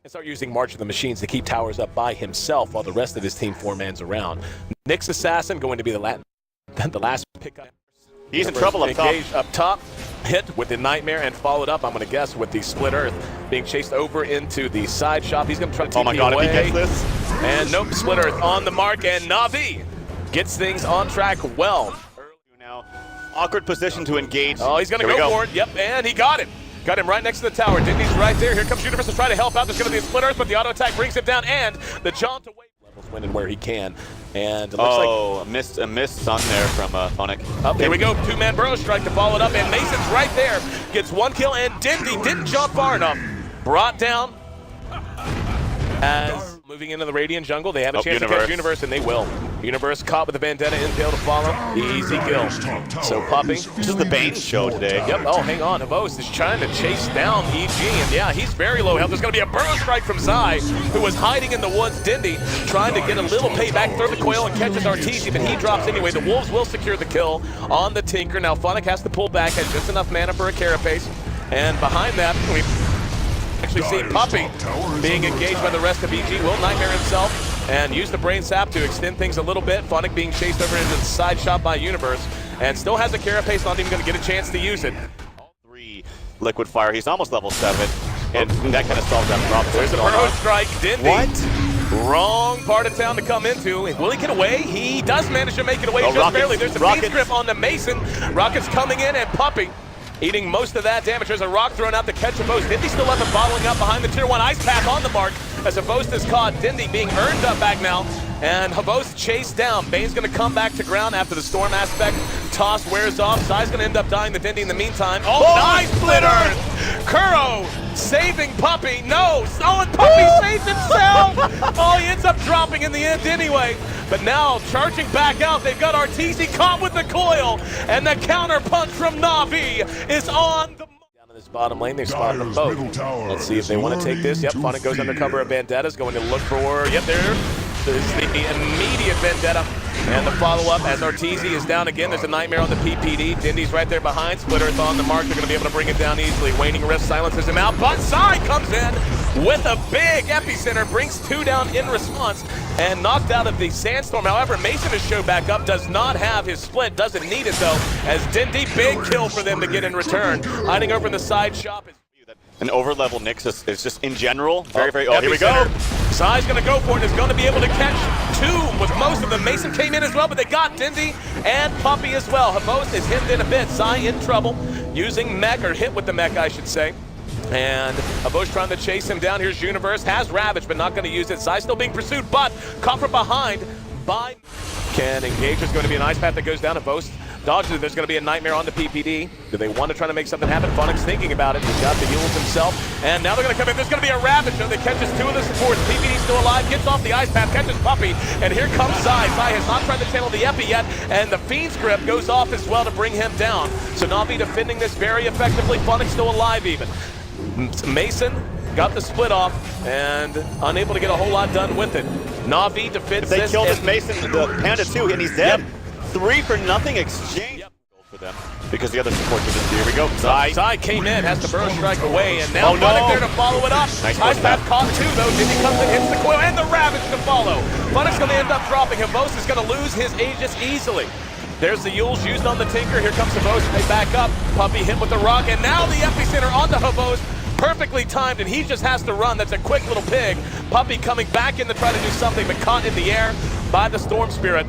and start using March of the Machines to keep towers up by himself while the rest of his team four-mans around. Nyx Assassin going to be the last pickup. He's in trouble up top. Engaged up top, hit with the Nightmare and followed up, I'm going to guess, with the Split Earth, being chased over into the side shop. He's going to try to TP Oh my god, away. if he gets this. And nope, Split Earth on the mark, and Navi gets things on track well. Now, awkward position to engage. Oh, he's going to go for it. Yep, and he got him. Got him right next to the tower. Dendi's right there. Here comes Universe to try to help out. There's going to be a Split Earth, but the auto attack brings him down, and the jaunt away. Levels winning where he can. And it looks like a missed stun there from Phonic. Here we go, two-man Burrow Strike to follow it up, and Mason's right there. Gets one kill, and Dendi didn't jump far enough. Brought down as moving into the Radiant jungle. They have a chance to catch Universe, and they will. Universe caught with the Vendetta infield to follow. Easy kill. So Puppy. This is the Bane show today. Yep. Oh, hang on. Havos is trying to chase down EG, and yeah, he's very low health. There's going to be a Burrow Strike from Zai, who was hiding in the woods. Dendi trying to get a little payback, throw the coil, and catches Arteezy, but he drops anyway. The Wolves will secure the kill on the Tinker. Now Phonic has to pull back, has just enough mana for a Carapace, and behind that, we actually see Puppy being engaged by the rest of EG. Will Nightmare himself and use the Brain Sap to extend things a little bit. Phonic being chased over into the side shot by Universe, and still has a Carapace, not even going to get a chance to use it. All 3 Liquid Fire. He's almost level 7, and that kind of solves that problem. There's a Burrow Strike. Dendi. What? Wrong part of town to come into. Will he get away? He does manage to make it away just barely. There's a Beast Grip on the Mason. Rockets coming in, and Puppy eating most of that damage. There's a rock thrown out to catch Havos. Dendi still up and bottling up behind the tier 1 ice path on the mark as Havos is caught. Dendi being earned up back now, and Havos chased down. Bane's going to come back to ground after the storm aspect toss wears off. Zai's going to end up dying to Dendi in the meantime. Oh, nice Split Earth! Kuro saving Puppy. No! Oh, and Puppy saves himself! Oh, he ends up dropping in the end anyway. But now, charging back out, they've got Arteezy caught with the coil, and the counter punch from Navi is on the... Down in this bottom lane, they've spotted them both. Let's see if they want to take this. Yep, Phonic goes under cover of Vendettas, going to look for... Yep, there's the immediate Vendetta. And the follow-up as Arteezy is down again. There's a Nightmare on the PPD. Dendi's right there behind. Split Earth on the mark. They're going to be able to bring it down easily. Waning Rift silences him out. But Zai comes in with a big epicenter. Brings 2 down in response. And knocked out of the Sandstorm. However, Mason has showed back up. Does not have his split. Doesn't need it, though. As Dendi, big kill for them to get in return. Hiding over in the side shop. An over-level Nyx is just, in general, very... Oh, here we go! Zai's going to go for it. Is going to be able to catch 2 with most of them. Mason came in as well, but they got Dendi and Puppy as well. Havos is hemmed in a bit. Zai in trouble using mech, or hit with the mech, I should say. And Havos trying to chase him down. Here's Universe. Has Ravage, but not going to use it. Zai still being pursued, but caught from behind by... Can engage. There's going to be an ice path that goes down. Havos dodges it. There's going to be a Nightmare on the PPD. Do they want to try to make something happen? Phonic's thinking about it. He's got the heals himself. And now they're going to come in. There's going to be a Ravage. No, they catches 2 of the supports. PPD's still alive. Gets off the ice path. Catches Puppy. And here comes Zai. Zai has not tried to channel the Epi yet. And the Fiend's Grip goes off as well to bring him down. So Navi defending this very effectively. Phonic's still alive even. Mason got the split off and unable to get a whole lot done with it. Navi defends this. If they kill this Mason, the Panda 2, and he's dead. Yep. 3 for nothing exchange for them because the other supports are just here. We go. Zai came in, has the Burrow Strike away, and now Phonic there to follow it up. Nice path caught 2 though. Dendi comes and hits the coil and the Ravage to follow. Phonic's going to end up dropping. Havos is going to lose his Aegis easily. There's the Yules used on the Tinker. Here comes Havos. They back up. Puppy hit with the rock, and now the epicenter on the Havos. Perfectly timed, and he just has to run. That's a quick little pig. Puppy coming back in to try to do something, but caught in the air by the Storm Spirit.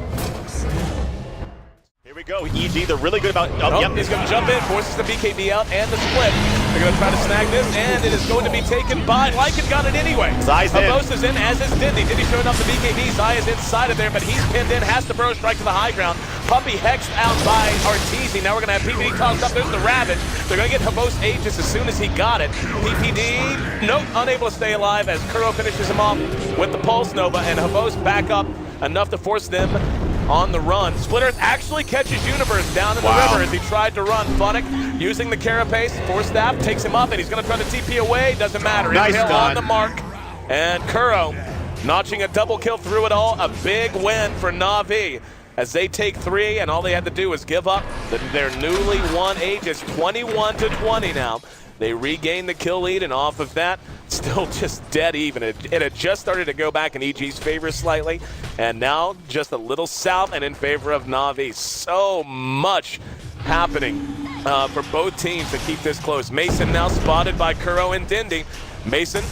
Here we go. EG, they're really good about... Yep, he's going to jump in, forces the BKB out and the split. They're going to try to snag this, and it is going to be taken by... Lycan got it anyway. Zai's in. Havos is in, as is Dendi. Dendi showing off the BKB. Zai is inside of there, but he's pinned in, has the Burrow Strike to the high ground. Puppy hexed out by Arteezy. Now we're going to have PPD tossed up. There's the Ravage. They're going to get Havos Aegis as soon as he got it. PPD, nope, unable to stay alive as Kuro finishes him off with the Pulse Nova, and Havos back up enough to force them on the run. Split Earth actually catches Universe down in the river as he tried to run. Phonic using the Carapace. Force Staff takes him up, and he's going to try to TP away. Doesn't matter. Nice on the mark. And Kuro notching a double kill through it all. A big win for Navi as they take 3, and all they had to do was give up their newly won Aegis. 21-20 now. They regain the kill lead, and off of that, still just dead even. It had just started to go back in EG's favor slightly, and now just a little south and in favor of Navi. So much happening for both teams to keep this close. Mason now spotted by Kuro and Dendi. Mason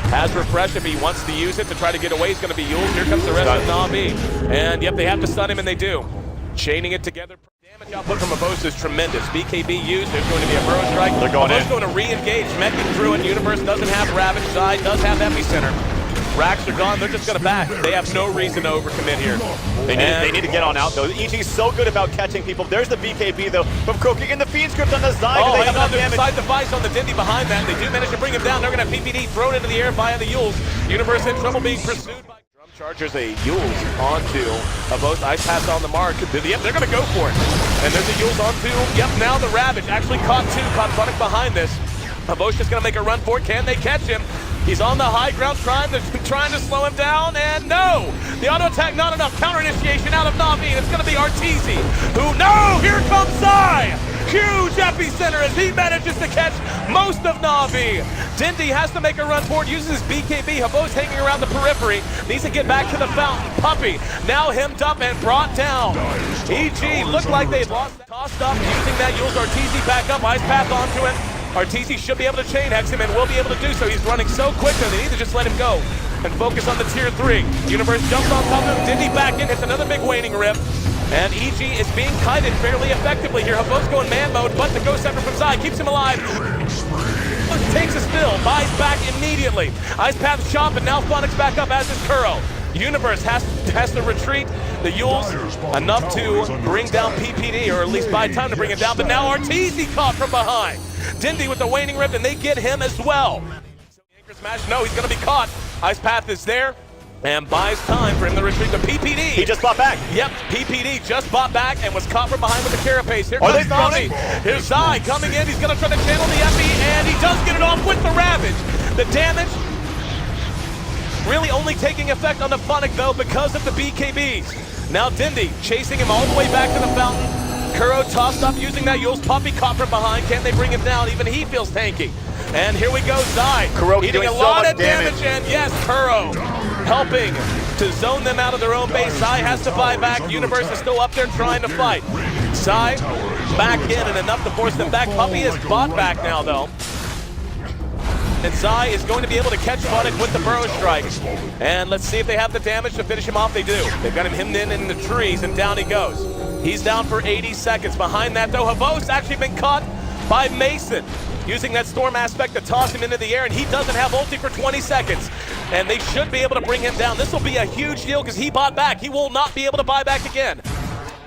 has refresh if he wants to use it to try to get away. He's going to be Yules. Here comes the rest of Navi. And yep, they have to stun him, and they do. Chaining it together. Damage output from vods is tremendous. BKB used. There's going to be a burrow strike. They're going in. Going to re-engage. Meching through it. Universe doesn't have Ravage. Zai does have Epicenter. Racks are gone. They're just going to back. They have no reason to overcommit here. They need to get on out, though. EG's so good about catching people. There's the BKB, though, from Kroki, and the Fiend script on the Zai. Oh, they have enough there's damage? side device on the Dendi behind that. They do manage to bring him down. They're going to have PPD thrown into the air via the Yules. Universe in trouble being pursued by Drum Chargers. A Yules onto vods. Ice pass on the mark. Yep, they're going to go for it. And there's a Yules onto, yep, now the Ravage. Actually caught two. Caught Funnick behind this. vods just going to make a run for it. Can they catch him? He's on the high ground trying to slow him down, and no! The auto attack, not enough. Counter initiation out of Navi, and it's going to be Arteezy, who, no! Here comes Zai! Huge epicenter as he manages to catch most of Navi. Dendi has to make a run for it, uses his BKB. vods hanging around the periphery, needs to get back to the fountain. Puppey now hemmed up and brought down. EG looked like they'd lost, tossed up, using that Yules. Arteezy back up, ice path onto it. Arteezy should be able to chain hex him and will be able to do so. He's running so quick that they need to just let him go and focus on the tier 3. Universe jumps on top of him. Dendi back in, hits another big waning rip. And EG is being kited fairly effectively here. vods going man mode, but the ghost separate from Zai keeps him alive. Takes a spill, buys back immediately. Ice path chop, and now Funnick's back up, as is Kuro. Universe has to retreat. The Yules enough to bring down PPD, or at least buy time to bring him down, but now Arteezy caught from behind. Dendi with the waning rip, and they get him as well. Anchor smash, no, he's going to be caught. Ice path is there, and buys time for him to retreat to PPD. He just bought back. Yep, PPD just bought back and was caught from behind with the carapace. Here Are comes they Navi. Here's Zai coming in. He's going to try to channel the Epi, and he does get it off with the Ravage. The damage really only taking effect on the Funnick, though, because of the BKBs. Now Dendi chasing him all the way back to the fountain. Kuro tossed up using that Yules. Puppey caught from behind. Can they bring him down? Even he feels tanky. And here we go, Zai. Kuro eating a lot of damage. And yes, Kuro helping to zone them out of their own base. Zai has to buy back. Universe is still up there trying to fight. Zai back in and enough to force them back. Puppey is bought back now, though. And Zai is going to be able to catch Funnick with the burrow strike. And let's see if they have the damage to finish him off. They do. They've got him hemmed in the trees, and down he goes. He's down for 80 seconds. Behind that, though, vods actually been caught by Mason, using that storm aspect to toss him into the air, and he doesn't have ulti for 20 seconds. And they should be able to bring him down. This will be a huge deal because he bought back. He will not be able to buy back again.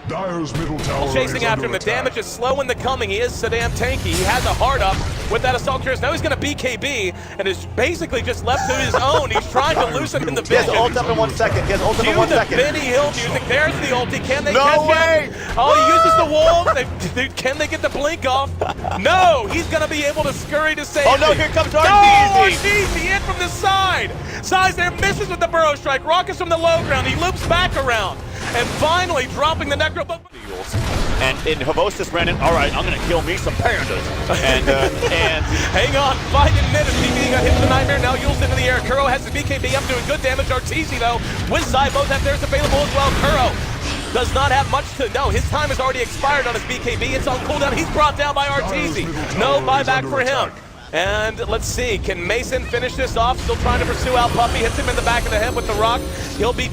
Dire's middle tower chasing after him. The damage is slow in the coming. He is so damn tanky. He has a hard up with that assault curious. Now he's going to BKB and is basically just left to his own. He's trying to lose him in the He has vision. ult up in 1 second. He has ult up in 1 second. Benny Hill music. There's the ulti. Can they No catch way! him? Oh, he uses the wall. Can they get the blink off? No, he's going to be able to scurry to safety. Oh no, here comes Arteezy! No, Arteezy in from the side. Zai's there, misses with the burrow strike. Rockets from the low ground. He loops back around. And finally dropping the necro. And vods just ran in. All right, I'm gonna kill me some pandas. And hang on, 5 minutes. BKB got hit with the nightmare. Now Yules into the air. Kuro has his BKB up, doing good damage. Arteezy though, with Zai, both have theirs available as well. Kuro does not have much to know. His time has already expired on his BKB. It's on cooldown. He's brought down by Arteezy. No buyback for him. And let's see, can Mason finish this off? Still trying to pursue out Puppey. Hits him in the back of the head with the rock. He'll be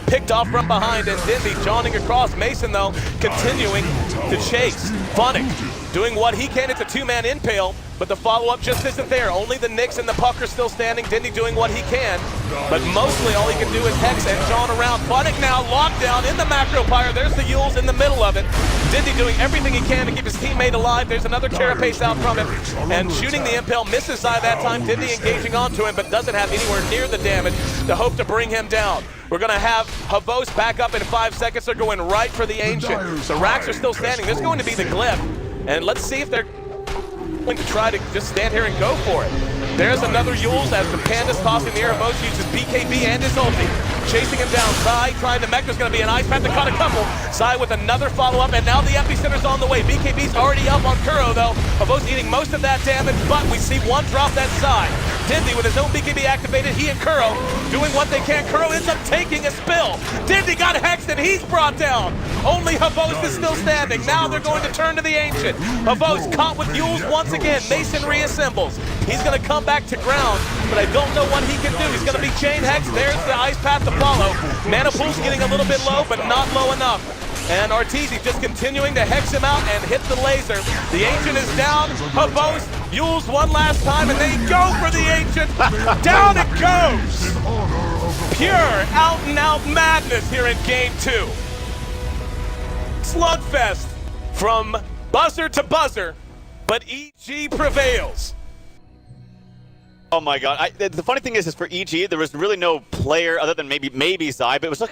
picked off from behind, and Dendi jawing across. Mason, though, continuing to chase. Funnick doing what he can. It's a 2-man impale, but the follow-up just isn't there. Only the Nyx and the Puck are still standing. Dendi doing what he can, but mostly all he can do is hex and jaw around. Funnick now locked down in the macro pyre. There's the Yules in the middle of it. Dendi doing everything he can to keep his teammate alive. There's another carapace out from him, and shooting the impale. Misses Zai that time. Dendi engaging onto him, but doesn't have anywhere near the damage to hope to bring him down. We're going to have vods back up in 5 seconds. They're going right for the Ancient. The racks are still standing. There's going to be the Glyph. And let's see if they're going to try to just stand here and go for it. There's another Yules as the Panda's tossing the air. vods uses BKB and his ulti. Chasing him down. Zai trying to mech. There's going to be an ice path. They caught a couple. Zai with another follow-up, and now the epicenter's on the way. BKB's already up on Kuro, though. vods eating most of that damage, but we see one drop that Zai. Dendi with his own BKB activated, he and Kuro doing what they can. Kuro ends up taking a spill. Dendi got hexed and he's brought down. Only Havos is still standing. Now they're going to turn to the Ancient. Havos caught with Yules once again. Mason reassembles. He's going to come back to ground, but I don't know what he can do. He's going to be chain hexed. There's the ice path to follow. Mana pool's getting a little bit low, but not low enough. And Arteezy just continuing to hex him out and hit the laser. The Ancient is down. Havos, Yules one last time, and they go for the Ancient. Down it goes! Pure out-and-out madness here in Game 2. Slugfest from buzzer to buzzer, but EG prevails. Oh my god. The funny thing is for EG, there was really no player other than maybe Zai, but it was like a